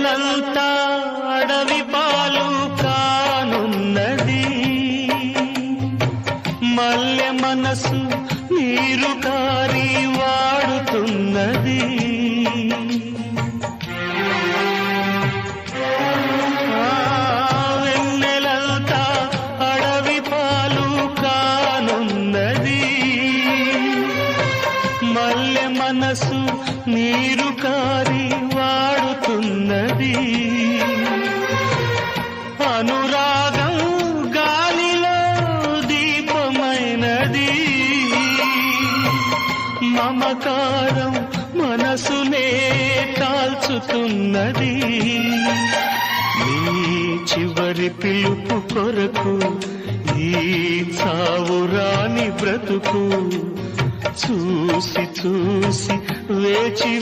వెన్నెలంతా అడవి పాలు కానున్నది, మల్లె మనసు నీరు కారి వాడుతున్నది. వెన్నెలంతా అడవి పాలు కానున్నది, మల్లె మనసు నీరు కారి వాడుతున్నది. అనురాగం గాలిలో దీపమైనది, మమకారం మనసునే కాల్చుతున్నది. నీ చివరి పిలుపు కొరకు ఈ చావురాని బ్రతుకు చూసి చూసి వేచి